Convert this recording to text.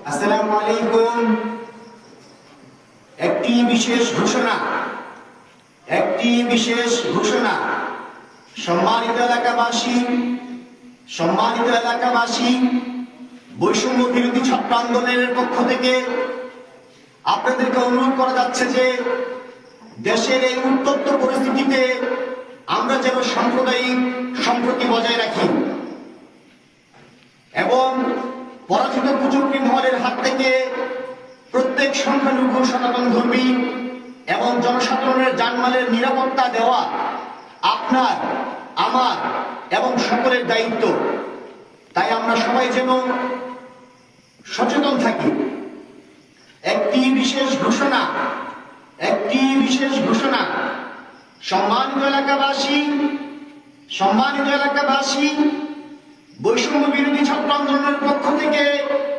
আসসালামু আলাইকুম। একটি বিশেষ ঘোষণা। সম্মানিত এলাকাবাসী, বৈষম্য বিরোধী ছাত্র আন্দোলনের পক্ষ থেকে আপনাদেরকে অনুরোধ করা যাচ্ছে যে দেশের এই উত্তপ্ত পরিস্থিতিতে আমরা যেন সাম্প্রদায়িক সম্প্রীতি বজায় রাখি এবং পরাজিত কুচক্রী মহলের হাত থেকে প্রত্যেক সংখ্যালঘু সনাতন ধর্মী এবং জনসাধারণের জানমালের নিরাপত্তা দেওয়া আপনার, আমার এবং সকলের দায়িত্ব। তাই আমরা সবাই যেন সচেতন থাকি। একটি বিশেষ ঘোষণা। সম্মানিত এলাকাবাসী, বৈষম্য বিরোধী ছাত্র আন্দোলনের পক্ষ থেকে